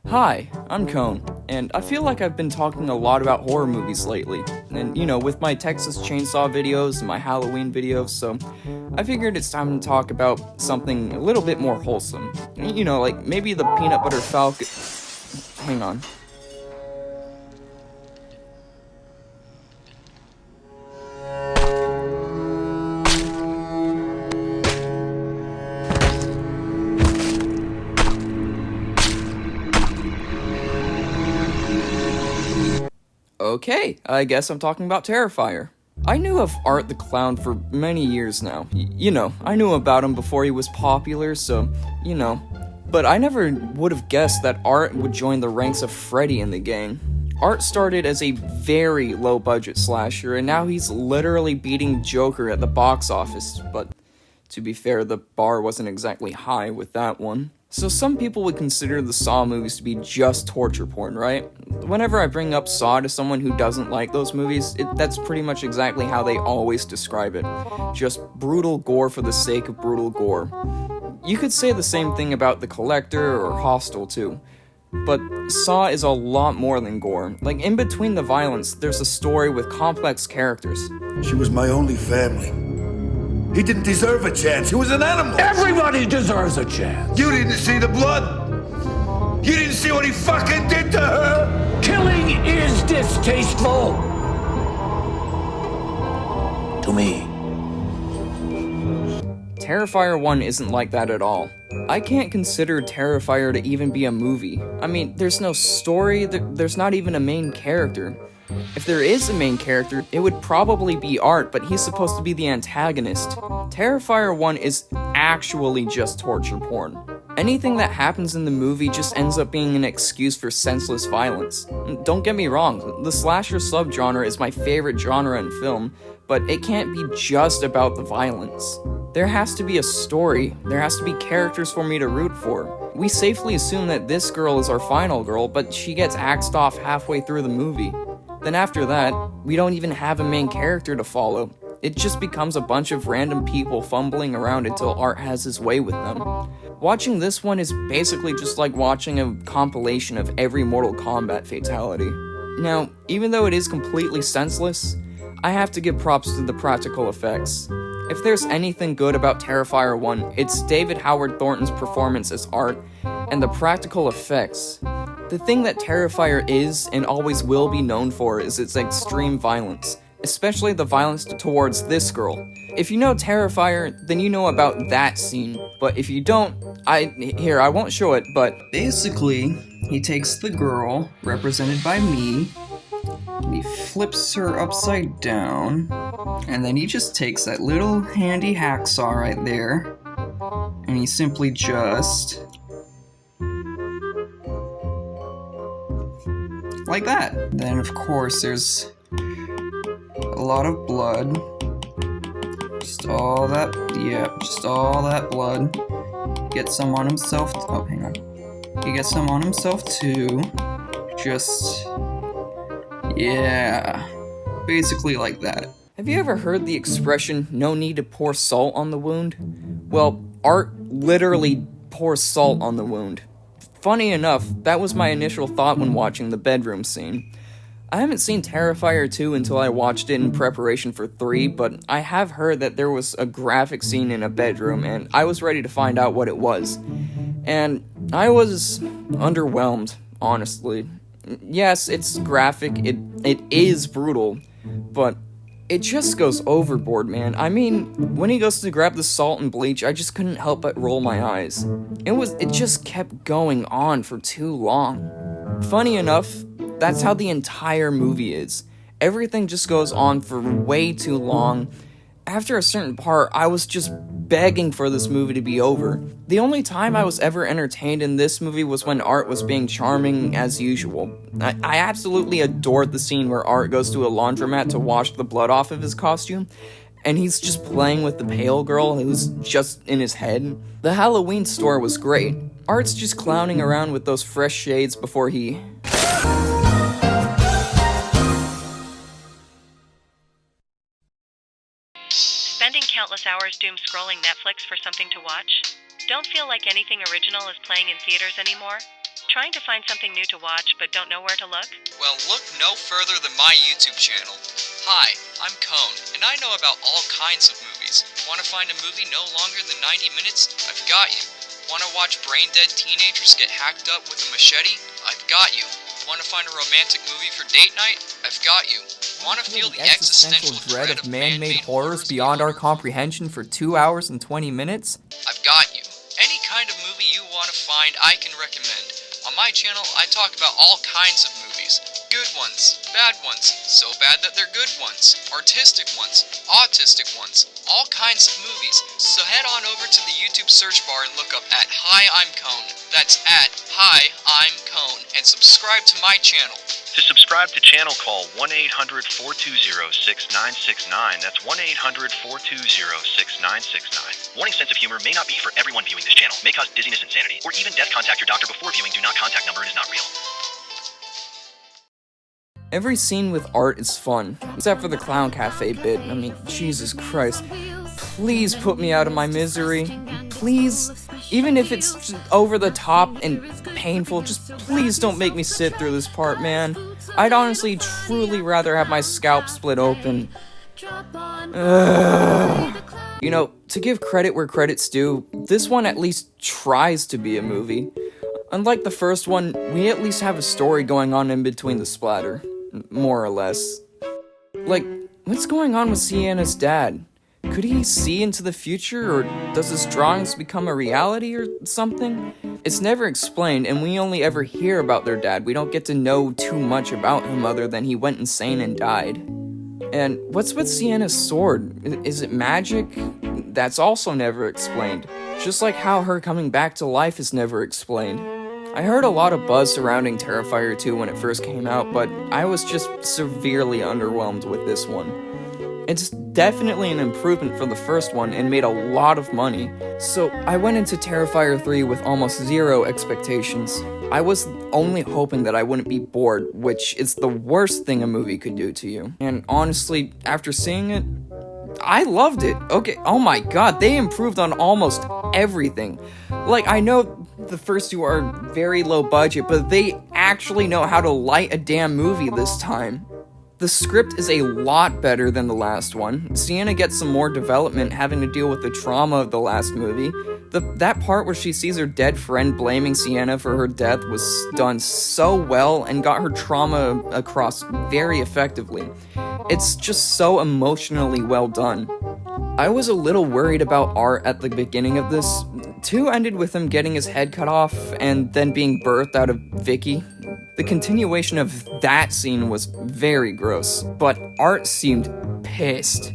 Hi, I'm Cone, and I feel like I've been talking a lot about horror movies lately, and with my Texas Chainsaw videos and my Halloween videos, so I figured it's time to talk about something a little bit more wholesome. Like maybe the Peanut Butter Falcon. Hang on. Okay, I guess I'm talking about Terrifier. I knew of Art the Clown for many years now. I knew about him before he was popular, so, But I never would have guessed that Art would join the ranks of Freddy in the gang. Art started as a very low-budget slasher, and now he's literally beating Joker at the box office, but to be fair, the bar wasn't exactly high with that one. So some people would consider the Saw movies to be just torture porn, right? Whenever I bring up Saw to someone who doesn't like those movies, that's pretty much exactly how they always describe it. Just brutal gore for the sake of brutal gore. You could say the same thing about The Collector or Hostel too. But Saw is a lot more than gore. Like, in between the violence, there's a story with complex characters. She was my only family. He didn't deserve a chance. He was an animal. Everybody deserves a chance. You didn't see the blood. You didn't see what he fucking did to her. Killing is distasteful. To me. Terrifier 1 isn't like that at all. I can't consider Terrifier to even be a movie. I mean, there's no story, there's not even a main character. If there is a main character, it would probably be Art, but he's supposed to be the antagonist. Terrifier 1 is actually just torture porn. Anything that happens in the movie just ends up being an excuse for senseless violence. Don't get me wrong, the slasher subgenre is my favorite genre in film, but it can't be just about the violence. There has to be a story, there has to be characters for me to root for. We safely assume that this girl is our final girl, but she gets axed off halfway through the movie. Then after that, we don't even have a main character to follow. It just becomes a bunch of random people fumbling around until Art has his way with them. Watching this one is basically just like watching a compilation of every Mortal Kombat fatality. Now, even though it is completely senseless, I have to give props to the practical effects. If there's anything good about Terrifier 1, it's David Howard Thornton's performance as Art, and the practical effects. The thing that Terrifier is, and always will be known for, is its extreme violence, especially the violence towards this girl. If you know Terrifier, then you know about that scene, but if you don't, I won't show it, but basically, he takes the girl, represented by me, he flips her upside down, and then he just takes that little handy hacksaw right there, and he simply just... like that. Then of course there's a lot of blood. Just all that blood. Get some on himself. Oh, hang on. He gets some on himself too. Just... yeah. Basically like that. Have you ever heard the expression, no need to pour salt on the wound? Well, Art literally pours salt on the wound. Funny enough, that was my initial thought when watching the bedroom scene. I haven't seen Terrifier 2 until I watched it in preparation for 3, but I have heard that there was a graphic scene in a bedroom, and I was ready to find out what it was. And I was underwhelmed, honestly. Yes, it's graphic, it is brutal, but it just goes overboard, man. I mean, when he goes to grab the salt and bleach, I just couldn't help but roll my eyes. It just kept going on for too long. Funny enough, that's how the entire movie is. Everything just goes on for way too long. After a certain part, I was just begging for this movie to be over. The only time I was ever entertained in this movie was when Art was being charming as usual. I absolutely adored the scene where Art goes to a laundromat to wash the blood off of his costume, and he's just playing with the pale girl who's just in his head. The Halloween store was great. Art's just clowning around with those fresh shades before he... Spending countless hours doom scrolling Netflix for something to watch? Don't feel like anything original is playing in theaters anymore? Trying to find something new to watch but don't know where to look? Well, look no further than my YouTube channel. Hi, I'm Cone, and I know about all kinds of movies. Want to find a movie no longer than 90 minutes? I've got you. Want to watch brain-dead teenagers get hacked up with a machete? I've got you. Want to find a romantic movie for date night? I've got you. Want to feel the existential dread of man-made horrors beyond our comprehension for 2 hours and 20 minutes? I've got you. Any kind of movie you want to find, I can recommend. On my channel, I talk about all kinds of movies. Good ones, bad ones, so bad that they're good ones, artistic ones, autistic ones, all kinds of movies. So head on over to the YouTube search bar and look up at Hi, I'm Cone. That's at Hi, I'm Cone, and subscribe to my channel. To subscribe to channel, call 1-800-420-6969. That's 1-800-420-6969. Warning: sense of humor may not be for everyone viewing this channel. May cause dizziness, insanity, or even death. Contact your doctor before viewing. Do not contact number. It is not real. Every scene with Art is fun, except for the Clown Cafe bit. I mean, Jesus Christ. Please put me out of my misery. Please. Even if it's just over the top and painful, just please don't make me sit through this part, man. I'd honestly, truly rather have my scalp split open. Ugh. You know, to give credit where credit's due, this one at least tries to be a movie. Unlike the first one, we at least have a story going on in between the splatter. More or less. Like, what's going on with Sienna's dad? Could he see into the future, or does his drawings become a reality or something? It's never explained, and we only ever hear about their dad. We don't get to know too much about him other than he went insane and died. And what's with Sienna's sword? Is it magic? That's also never explained. Just like how her coming back to life is never explained. I heard a lot of buzz surrounding Terrifier 2 when it first came out, but I was just severely underwhelmed with this one. It's definitely an improvement from the first one and made a lot of money, so I went into Terrifier 3 with almost zero expectations. I was only hoping that I wouldn't be bored, which is the worst thing a movie could do to you. And honestly, after seeing it, I loved it. Okay, oh my god, they improved on almost everything. Like, I know the first two are very low budget, but they actually know how to light a damn movie this time. The script is a lot better than the last one. Sienna gets some more development having to deal with the trauma of the last movie. That part where she sees her dead friend blaming Sienna for her death was done so well and got her trauma across very effectively. It's just so emotionally well done. I was a little worried about Art at the beginning of this. 2 ended with him getting his head cut off and then being birthed out of Vicky. The continuation of that scene was very gross, but Art seemed pissed.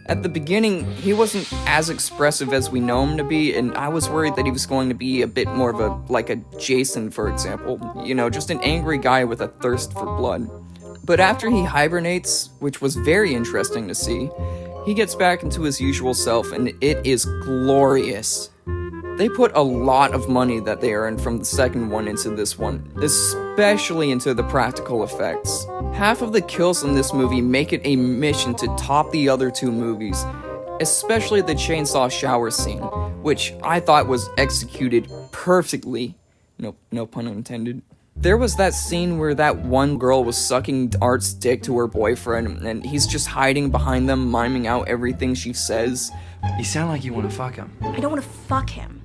At the beginning, he wasn't as expressive as we know him to be, and I was worried that he was going to be a bit more of like a Jason, for example. You know, just an angry guy with a thirst for blood. But after he hibernates, which was very interesting to see, he gets back into his usual self, and it is glorious. They put a lot of money that they earned from the second one into this one, especially into the practical effects. Half of the kills in this movie make it a mission to top the other 2 movies, especially the chainsaw shower scene, which I thought was executed perfectly. No pun intended. There was that scene where that one girl was sucking Art's dick to her boyfriend, and he's just hiding behind them, miming out everything she says. You sound like you want to fuck him. I don't want to fuck him.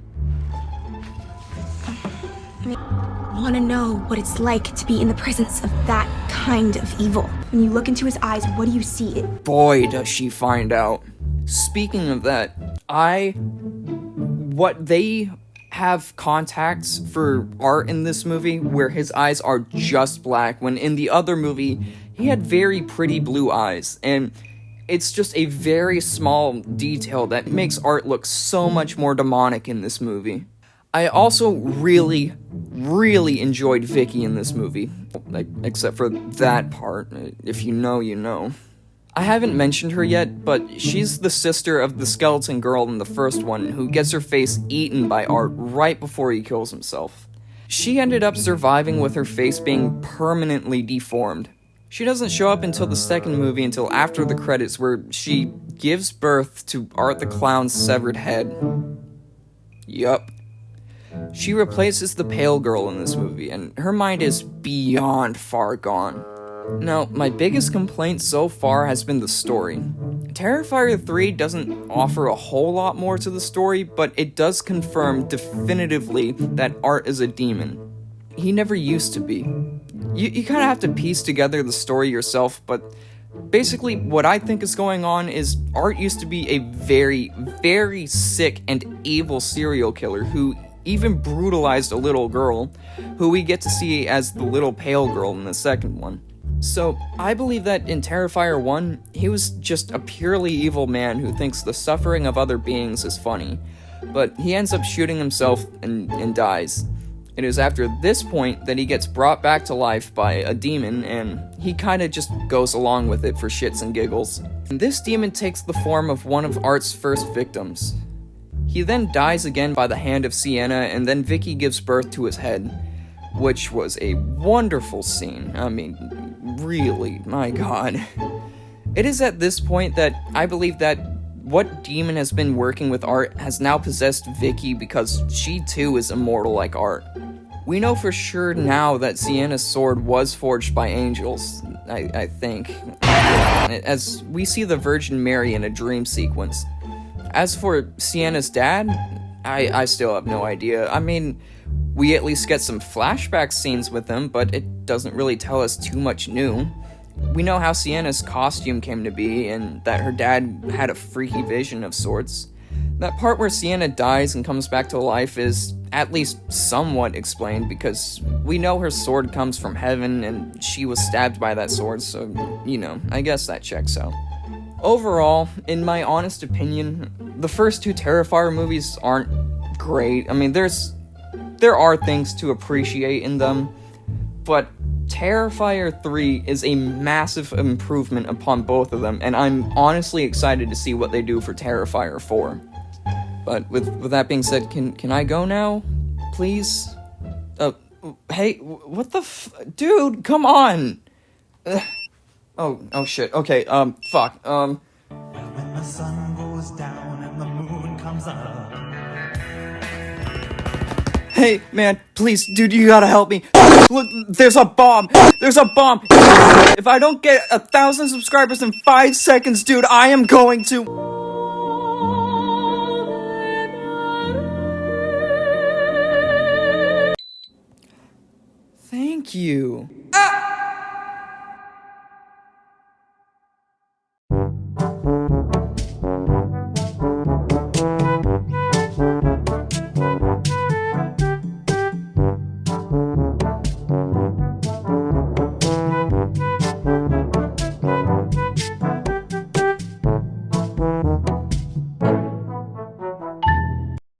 I want to know what it's like to be in the presence of that kind of evil. When you look into his eyes, what do you see? Boy, does she find out. Speaking of that, they have contacts for Art in this movie where his eyes are just black, when in the other movie, he had very pretty blue eyes, and it's just a very small detail that makes Art look so much more demonic in this movie. I also really enjoyed Vicky in this movie, except for that part. If you know, you know. I haven't mentioned her yet, but she's the sister of the skeleton girl in the first one who gets her face eaten by Art right before he kills himself. She ended up surviving with her face being permanently deformed. She doesn't show up until the second movie until after the credits, where she gives birth to Art the Clown's severed head. Yup. She replaces the pale girl in this movie, and her mind is beyond far gone. Now, my biggest complaint so far has been the story. Terrifier 3 doesn't offer a whole lot more to the story, but it does confirm definitively that Art is a demon. He never used to be. You kind of have to piece together the story yourself, but basically what I think is going on is Art used to be a very, very sick and evil serial killer who even brutalized a little girl, who we get to see as the little pale girl in the second one. So, I believe that in Terrifier 1, he was just a purely evil man who thinks the suffering of other beings is funny, but he ends up shooting himself and dies. It is after this point that he gets brought back to life by a demon, and he kinda just goes along with it for shits and giggles. And this demon takes the form of one of Art's first victims. He then dies again by the hand of Sienna, and then Vicky gives birth to his head, which was a wonderful scene. I mean, really, my god. It is at this point that I believe that what demon has been working with Art has now possessed Vicky because she too is immortal like Art. We know for sure now that Sienna's sword was forged by angels, I think, as we see the Virgin Mary in a dream sequence. As for Sienna's dad, I still have no idea. I mean, we at least get some flashback scenes with him, but it doesn't really tell us too much new. We know how Sienna's costume came to be, and that her dad had a freaky vision of sorts. That part where Sienna dies and comes back to life is at least somewhat explained, because we know her sword comes from heaven, and she was stabbed by that sword, so, you know, I guess that checks out. Overall, in my honest opinion, the first two Terrifier movies aren't great. I mean, there are things to appreciate in them, but Terrifier 3 is a massive improvement upon both of them, and I'm honestly excited to see what they do for Terrifier 4. But with that being said, can I go now? Please? Hey, what the dude, come on! Oh shit, okay, fuck, When the sun goes down and the moon comes up. Hey, man, please, dude, you gotta help me. Look, there's a bomb! There's a bomb! If I don't get 1,000 subscribers in 5 seconds, dude, I am going to... Thank you.